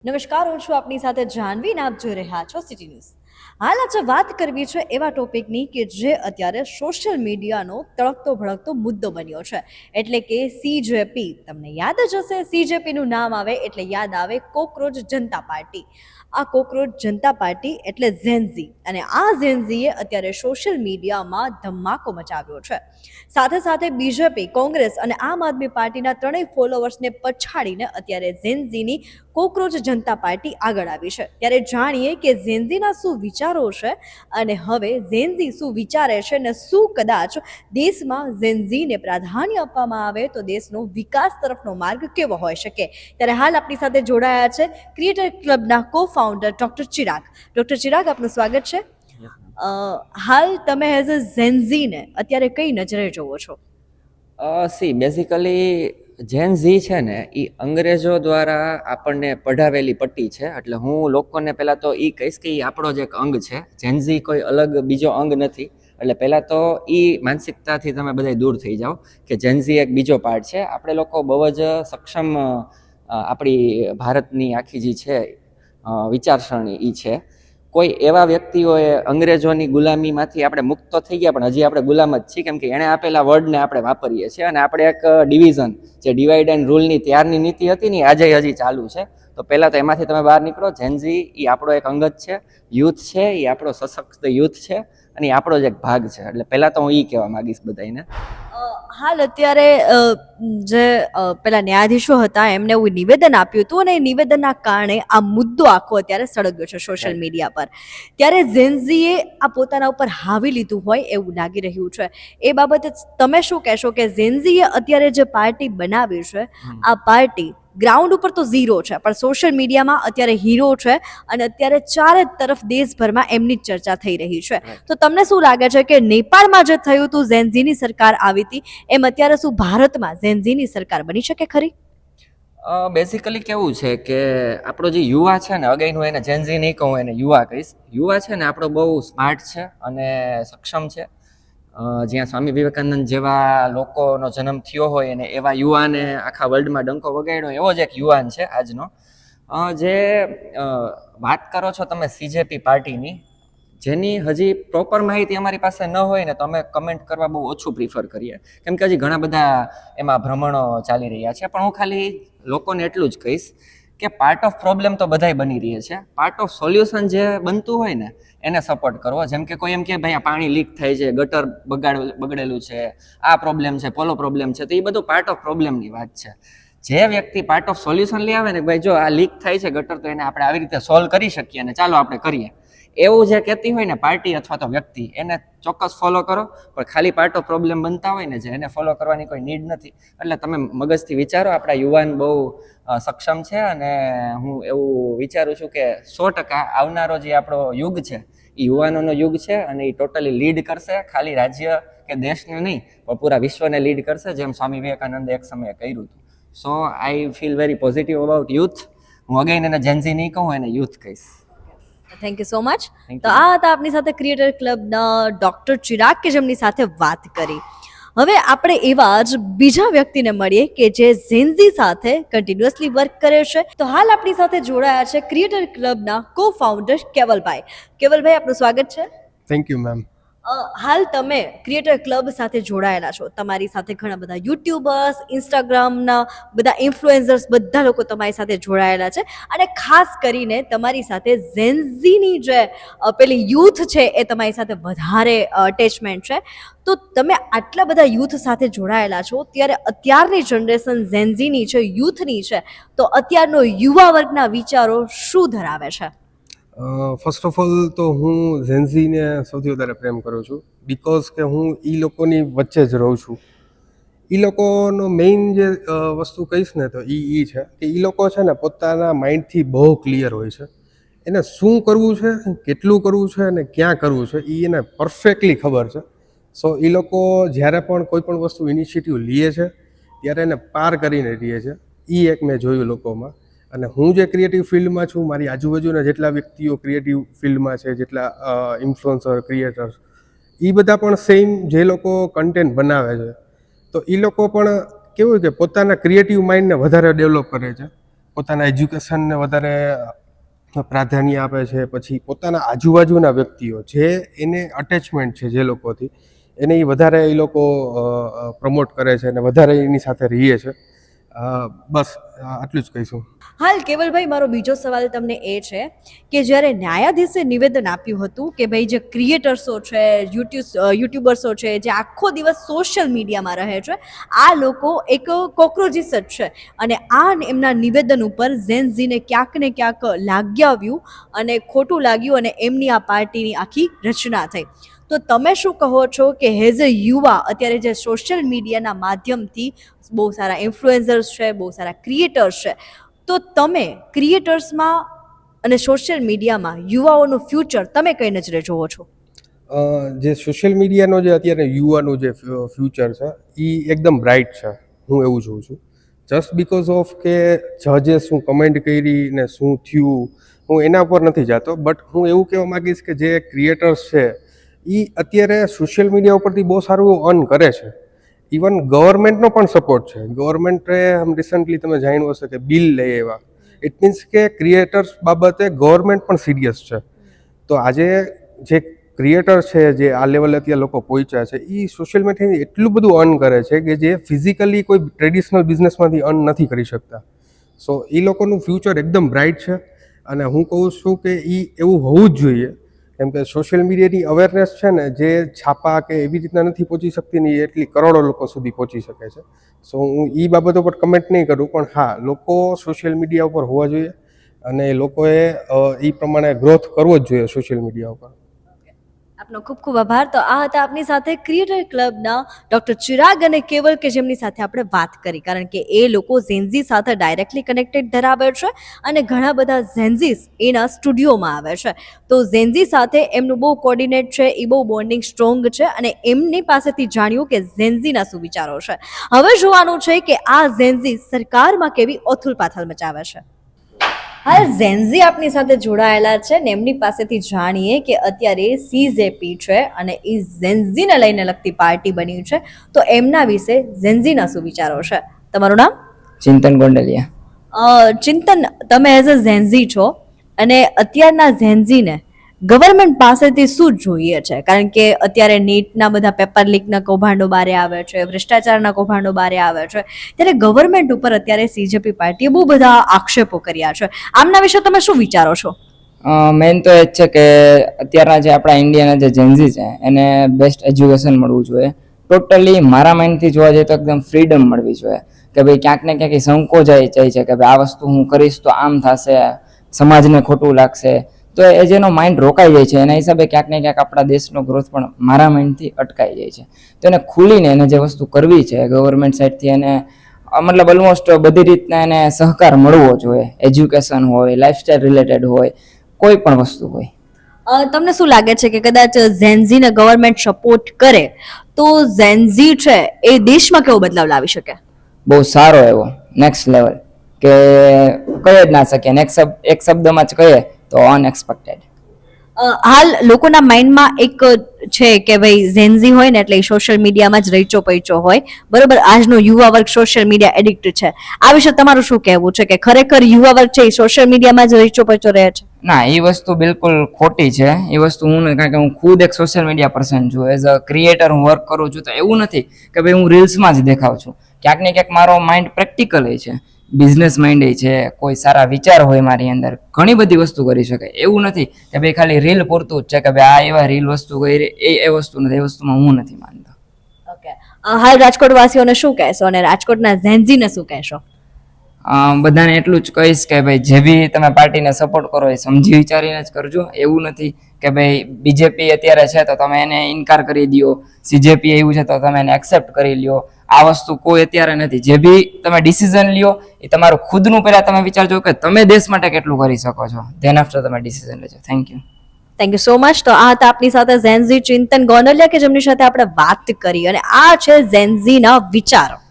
નમસ્કાર, હું છું આપની સાથે જાનવી ને આપ જોઈ રહ્યા છો સિટી ન્યૂઝ. હાલ આજે વાત કરવી છે એવા ટોપિકની કે જે અત્યારે સોશિયલ મીડિયાનો તળકતો ભડકતો મુદ્દો બન્યો છે, એટલે કે સીજેપી. તમને યાદ જ હશે, સીજેપીનું નામ આવે એટલે યાદ આવે કોકરોચ જનતા પાર્ટી. આ કોકરોચ જનતા પાર્ટી એટલે ઝેન્ઝી, અને આ ઝેન્ઝીએ અત્યારે સોશિયલ મીડિયામાં ધમાકો મચાવ્યો છે. સાથે સાથે બીજેપી, કોંગ્રેસ અને આમ આદમી પાર્ટીના ત્રણેય ફોલોવર્સને પછાડીને અત્યારે ઝેન્ઝીની કોકરોચ જનતા પાર્ટી આગળ આવી છે. ત્યારે જાણીએ કે ઝેન્ઝીના શું વિચારો છે અને હવે ઝેન્ઝી શું વિચારે છે, અને શું કદાચ દેશમાં ઝેન્ઝીને પ્રાધાન્ય આપવામાં આવે તો દેશનો વિકાસ તરફનો માર્ગ કેવો હોઈ શકે. ત્યારે હાલ આપણી સાથે જોડાયા છે ક્રિએટર ક્લબના co founder doctor Chirag. Doctor Chirag, આપનું સ્વાગત છે. હાલ તમે એઝ અ ઝેન્ઝીને અત્યારે કઈ નજરે જોવો છો? બેઝિકલી જેન ઝી છે ને, એ અંગ્રેજો દ્વારા આપણને પઢાવેલી પટ્ટી છે. એટલે હું લોકોને પહેલાં તો એ કહીશ કે એ આપણો જ એક અંગ છે. જેન ઝી કોઈ અલગ બીજો અંગ નથી. એટલે પહેલાં તો એ માનસિકતાથી તમે બધા દૂર થઈ જાઓ કે જેન ઝી એક બીજો પાર્ટ છે. આપણે લોકો બહુ જ સક્ષમ, આપણી ભારતની આખી જે છે વિચારસરણી એ છે. કોઈ એવા વ્યક્તિઓએ અંગ્રેજોની ગુલામીમાંથી આપણે મુક્ત તો થઈ ગયા, પણ હજી આપણે ગુલામ જ છીએ, કેમ કે એણે આપેલા વર્ડને આપણે વાપરીએ છીએ. અને આપણે એક ડિવિઝન, જે ડિવાઈડ એન્ડ રૂલની ત્યારની નીતિ હતી ને, આજે હજી ચાલુ છે. તો પહેલાં તો એમાંથી તમે બહાર નીકળો. જેનઝી એ આપણો એક અંગત છે, યુથ છે, એ આપણો સશક્ત યુથ છે, અને એ આપણો જ એક ભાગ છે. એટલે પહેલાં તો હું એ કહેવા માગીશ બધાને. હાલ અત્યારે જે પેલા ન્યાયાધીશો હતા એમને એવું નિવેદન આપ્યું હતું, અને એ નિવેદનના કારણે આ મુદ્દો આખો અત્યારે સળગ્યો છે સોશિયલ મીડિયા પર. ત્યારે ઝેન્ઝીએ આ પોતાના ઉપર હાવી લીધું હોય એવું લાગી રહ્યું છે. એ બાબતે તમે શું કહેશો કે ઝેન્ઝીએ અત્યારે જે પાર્ટી બનાવી છે, આ પાર્ટી ગ્રાઉન્ડ ઉપર તો ઝીરો છે, પણ સોશિયલ મીડિયામાં અત્યારે હીરો છે, અને અત્યારે ચારે તરફ દેશભરમાં એમની જ ચર્ચા થઈ રહી છે. તો તમને શું લાગે છે કે નેપાળમાં જે થયું હતું, ઝેન્ઝીની સરકાર આવી હતી, એમ અત્યારે શું ભારતમાં ઝેન્ઝીની સરકાર બની શકે ખરી? બેઝિકલી કેવું છે કે આપણો જે યુવા છે ને, અગેન હું એને જેનઝી નહીં કહું, એને યુવા કહીશ. યુવા છે ને આપણો બહુ સ્માર્ટ છે અને સક્ષમ છે. જ્યાં સ્વામી વિવેકાનંદ જેવા લોકોનો જન્મ થયો હોય અને એવા યુવાને આખા વર્લ્ડમાં ડંકો વગાડ્યો, એવો જ એક યુવાન છે આજનો. જે વાત કરો છો તમે સીજેપી પાર્ટીની, જેની હજી પ્રોપર માહિતી અમારી પાસે ન હોય ને, તો અમે કમેન્ટ કરવા બહુ ઓછું પ્રિફર કરીએ, કેમ કે હજી ઘણા બધા એમાં ભ્રમણો ચાલી રહ્યા છે. પણ હું ખાલી લોકોને એટલું જ કહીશ કે પાર્ટ ઓફ પ્રોબ્લેમ તો બધાય બની રહી છે. પાર્ટ ઓફ સોલ્યુશન જે બનતું હોય ને, એને સપોર્ટ કરવો. જેમ કે કોઈ એમ કે ભાઈ આ પાણી લીક થાય છે, ગટર બગડેલું છે, આ પ્રોબ્લેમ છે, પેલો પ્રોબ્લેમ છે, તો એ બધું પાર્ટ ઓફ પ્રોબ્લેમની વાત છે. જે વ્યક્તિ પાર્ટ ઓફ સોલ્યુશન લઈ આવે ને, ભાઈ જો આ લીક થાય છે ગટર, તો એને આપણે આવી રીતે સોલ્વ કરી શકીએ ને, ચાલો આપણે કરીએ, એવું જે કહેતી હોય ને પાર્ટી અથવા તો વ્યક્તિ, એને ચોક્કસ ફોલો કરો. પણ ખાલી પાર્ટ ઓફ પ્રોબ્લેમ બનતા હોય ને, જે એને ફોલો કરવાની કોઈ નીડ નથી. એટલે તમે મગજથી વિચારો. આપણા યુવાન બહુ સક્ષમ છે, અને હું એવું વિચારું છું કે 100% આવનારો જે આપણો યુગ છે, એ યુવાનોનો યુગ છે, અને એ ટોટલી લીડ કરશે. ખાલી રાજ્ય કે દેશને નહીં, પણ પૂરા વિશ્વને લીડ કરશે, જેમ સ્વામી વિવેકાનંદે એક સમયે કર્યું હતું. So I feel very positive about youth. હું અગેન એને જેન્ઝી નહીં કહું, એને યુથ કહીશ. Thank you so much. તો આ હતા આપની સાથે ક્રિએટર ક્લબના ડોક્ટર ચિરાગ, કે જેમની સાથે વાત કરી. હવે આપણે એવા જ બીજા વ્યક્તિને મળીએ કે જે ઝેન્ઝી સાથે કન્ટિન્યુઅસલી વર્ક કરે છે. તો હાલ આપણી સાથે જોડાયા છે ક્રિએટર ક્લબના કો ફાઉન્ડર કેવલભાઈ. કેવલભાઈ, આપનું સ્વાગત છે. Thank you ma'am. હાલ તમે ક્રિએટર ક્લબ સાથે જોડાયેલા છો. તમારી સાથે ઘણા બધા યુટ્યુબર્સ, ઇન્સ્ટાગ્રામના બધા ઇન્ફ્લુએન્સર્સ, બધા લોકો તમારી સાથે જોડાયેલા છે, અને ખાસ કરીને તમારી સાથે ઝેન્ઝીની જે પેલી યુથ છે, એ તમારી સાથે વધારે અટેચમેન્ટ છે. તો તમે આટલા બધા યુથ સાથે જોડાયેલા છો, ત્યારે અત્યારની જનરેશન ઝેન્ઝીની છે, યુથની છે, તો અત્યારનો યુવા વર્ગના વિચારો શું ધરાવે છે? ફર્સ્ટ ઓફ ઓલ તો હું ઝેન્ઝીને સૌથી વધારે પ્રેમ કરું છું, બિકોઝ કે હું એ લોકોની વચ્ચે જ રહું છું. એ લોકોનો મેઇન જે વસ્તુ કહીશ ને, તો એ છે કે એ લોકો છે ને પોતાના માઇન્ડથી બહુ ક્લિયર હોય છે. એને શું કરવું છે, કેટલું કરવું છે, અને ક્યાં કરવું છે, એ એને પરફેક્ટલી ખબર છે. સો એ લોકો જ્યારે પણ કોઈ પણ વસ્તુ ઇનિશિયેટિવ લે છે, ત્યારે એને પાર કરીને રહે છે. એ એક મેં જોયું લોકોમાં. અને હું જે ક્રિએટિવ ફિલ્ડમાં છું, મારી આજુબાજુના જેટલા વ્યક્તિઓ ક્રિએટિવ ફિલ્ડમાં છે, જેટલા ઇન્ફ્લુઅન્સર, ક્રિએટર્સ, એ બધા પણ સેમ જે લોકો કન્ટેન્ટ બનાવે છે, તો એ લોકો પણ કેવું કે પોતાના ક્રિએટિવ માઇન્ડને વધારે ડેવલપ કરે છે. પોતાના એજ્યુકેશનને વધારે પ્રાધાન્ય આપે છે, પછી પોતાના આજુબાજુના વ્યક્તિઓ જે એને અટેચમેન્ટ છે જે લોકોથી એને એ વધારે એ લોકો પ્રમોટ કરે છે અને વધારે એની સાથે રહીએ છે. બસ આટલું જ કહીશું. હાલ કેવલભાઈ, મારો બીજો સવાલ તમને એ છે કે જ્યારે ન્યાયાધીશે નિવેદન આપ્યું હતું કે ભાઈ જે ક્રિએટર્સો છે, યુટ્યુબર્સો છે, જે આખો દિવસ સોશિયલ મીડિયામાં રહે છે, આ લોકો એક કોક્રોચિસ જ છે, અને આ એમના નિવેદન ઉપર ઝેનઝીને ક્યાંક ને ક્યાંક લાગ્યું અને ખોટું લાગ્યું અને એમની આ પાર્ટીની આખી રચના થઈ. તો તમે શું કહો છો કે હેઝ અ યુવા અત્યારે જે સોશિયલ મીડિયાના માધ્યમથી બહુ સારા ઇન્ફ્લુએન્સર્સ છે, બહુ સારા ક્રિએટર્સ છે, તો તમે ક્રિએટર્સમાં અને સોશિયલ મીડિયામાં યુવાઓનું ફ્યુચર તમે કઈ નજરે જોવો છો? જે સોશિયલ મીડિયાનો જે અત્યારે યુવાનું જે ફ્યુચર છે એ એકદમ બ્રાઇટ છે, હું એવું જોઉં છું. જસ્ટ બિકોઝ ઓફ કે જજે શું કમેન્ટ કરી ને શું થયું, હું એના પર નથી જતો, બટ હું એવું કહેવા માગીશ કે જે ક્રિએટર્સ છે એ અત્યારે સોશિયલ મીડિયા ઉપરથી બહુ સારું અર્ન કરે છે. ઇવન ગવર્મેન્ટનો પણ સપોર્ટ છે. ગવર્મેન્ટે રિસન્ટલી તમે જાણ્યું હશે કે બિલ લઈ આવ્યા. ઇટ મીન્સ કે ક્રિએટર્સ બાબતે ગવર્મેન્ટ પણ સિરિયસ છે. તો આજે જે ક્રિએટર છે જે આ લેવલે અત્યારે લોકો પહોંચ્યા છે એ સોશિયલ મીડિયાથી એટલું બધું અર્ન કરે છે કે જે ફિઝિકલી કોઈ ટ્રેડિશનલ બિઝનેસમાંથી અર્ન નથી કરી શકતા. સો એ લોકોનું ફ્યુચર એકદમ બ્રાઇટ છે અને હું કહું છું કે એ એવું હોવું જ જોઈએ. કેમ કે સોશિયલ મીડિયાની અવેરનેસ છે ને જે છાપા કે એવી રીતના નથી પહોંચી શકતી ને એટલી કરોડો લોકો સુધી પહોંચી શકે છે. સો હું એ બાબતો પર કમેન્ટ નહીં કરું, પણ હા, લોકો સોશિયલ મીડિયા ઉપર હોવા જોઈએ અને લોકોએ એ પ્રમાણે ગ્રોથ કરવો જ જોઈએ સોશિયલ મીડિયા ઉપર. આપનો ખૂબ ખૂબ આભાર. તો આ હતા આપની સાથે ક્રિએટર ક્લબના ડૉક્ટર ચિરાગ અને કેવલ, કે જેમની સાથે આપણે વાત કરી, કારણ કે એ લોકો ઝેનઝી સાથે ડાયરેક્ટલી કનેક્ટેડ ધરાવે છે અને ઘણા બધા ઝેનઝીસ એના સ્ટુડિયોમાં આવે છે. તો ઝેનઝી સાથે એમનું બહુ કોર્ડિનેટ છે, એ બહુ બોન્ડિંગ સ્ટ્રોંગ છે અને એમની પાસેથી જાણ્યું કે ઝેનઝીના શું વિચારો છે. હવે જોવાનું છે કે આ ઝેનઝી સરકારમાં કેવી ઓથલપાથલ મચાવે છે. હાલ ઝેનઝી આપની સાથે જોડાયેલા છે ને એમની પાસેથી જાણીએ કે અત્યારે સીજેપી છે અને એ ઝેનઝીને લઈને લગતી પાર્ટી બની છે, તો એમના વિશે ઝેનઝીના શું વિચારો છે. તમારું નામ? ચિંતન ગોંડલિયા. ચિંતન, તમે એઝ અ ઝેનઝી છો અને અત્યારના ઝેનઝીને ગવર્મેન્ટ પાસેથી શું જોઈએ છે? કારણ કે અત્યારે નીટના બધા પેપર લીકના કૌભાંડો બારે આવે છે, ભ્રષ્ટાચારના કૌભાંડો બારે આવે છે, ત્યારે ગવર્મેન્ટ ઉપર અત્યારે સીજેપી પાર્ટીએ બહુ બધા આક્ષેપો કર્યા છે. આમના વિશે તમે શું વિચારો છો? મેઇન તો એ જ છે કે અત્યારના જે આપણા ઇન્ડિયાના જે જેન્ઝી છે એને બેસ્ટ એજ્યુકેશન મળવું જોઈએ. ટોટલી મારા માઇન્ડથી જોવા જઈએ તો એકદમ ફ્રીડમ મળવી જોઈએ કે ભાઈ ક્યાંક ને ક્યાંક સંકોચાઈ જાય છે કે ભાઈ આ વસ્તુ હું કરીશ તો આમ થશે, સમાજને ખોટું લાગશે, તો એ જેનો માઇન્ડ રોકાઈ જાય છે એના હિસાબે ક્યાંક ને ક્યાંક આપણા દેશનો ગ્રોથ પણ મારા માઇન્ડથી અટકાઈ જાય છે. તો એને ખુલીને એને જે વસ્તુ કરવી છે ગવર્મેન્ટ સાઈડથી એને મતલબ ઓલમોસ્ટ બધી રીતના એને સહકાર મળવો જોઈએ. એજ્યુકેશન હોય, લાઈફસ્ટાઈલ રિલેટેડ હોય, કોઈ પણ વસ્તુ હોય. તમને શું લાગે છે કે કદાચ ઝેનઝીને ગવર્મેન્ટ સપોર્ટ કરે તો ઝેનઝી છે એ દેશમાં કેવો બદલાવ લાવી શકે? બહુ સારો એવો નેક્સ્ટ લેવલ કે કહી જ ના શકીએ. એક શબ્દમાં જ કહીએ તો અનએક્સપેક્ટેડ. હાલ લોકોના માઇન્ડમાં એક છે કે ભાઈ ઝેનઝી હોય ને એટલે સોશિયલ મીડિયામાં જ રહીચો પૈચો હોય, બરોબર? આજનો યુવા વર્ગ સોશિયલ મીડિયા એડિક્ટ છે. આ વિશે તમારું શું કહેવું છે કે ખરેખર યુવા વર્ગ છે એ સોશિયલ મીડિયામાં જ રહીચો પૈચો રહે છે? ના, એ વસ્તુ બિલકુલ ખોટી છે. એ વસ્તુ હું નહીં, કારણ કે હું ખુદ એક સોશિયલ મીડિયા પર્સન છું. એઝ અ ક્રિએટર હું વર્ક કરું છું, તો એવું નથી કે ભાઈ હું રીલ્સમાં જ દેખાઉં છું. ક્યાંક ને ક્યાંક મારો માઇન્ડ પ્રેક્ટિકલ છે, બિઝનેસ માઇન્ડ છે, કોઈ સારા વિચાર હોય મારી અંદર, ઘણી બધી વસ્તુ કરી શકાય. એવું નથી કે ભાઈ ખાલી રીલ પૂરતું જ છે કે ભાઈ આ એવા રીલ વસ્તુ કરી, એ વસ્તુ નથી. એ વસ્તુમાં હું નથી માનતો. ઓકે, હાલ રાજકોટ વાસીઓને શું કહેશો અને રાજકોટના ઝેનઝીને શું કહેશો? બધાને એટલું જ કહીશ કે ભાઈ જે બી તમે પાર્ટીને સપોર્ટ કરો એ સમજી વિચારીને જ કરજો. એવું નથી કે ભાઈ બીજેપી અત્યારે છે તો તમે એને ઇનકાર કરી દો, સીજેપી એવું છે તો તમે એને એક્સેપ્ટ કરી લ્યો. આ વસ્તુ કોઈ અત્યારે નથી. જે બી તમે ડિસિઝન લ્યો એ તમારું ખુદનું પહેલા તમે વિચારજો કે તમે દેશ માટે કેટલું કરી શકો છો, ધેન આફ્ટર તમે ડિસિઝન લેજો. Thank you. Thank you so much. તો આ હતા આપની સાથે ઝેનઝી ચિંતન ગોંડલિયા કે જેમની સાથે આપણે વાત કરી અને આ છે ઝેનઝીના વિચારો.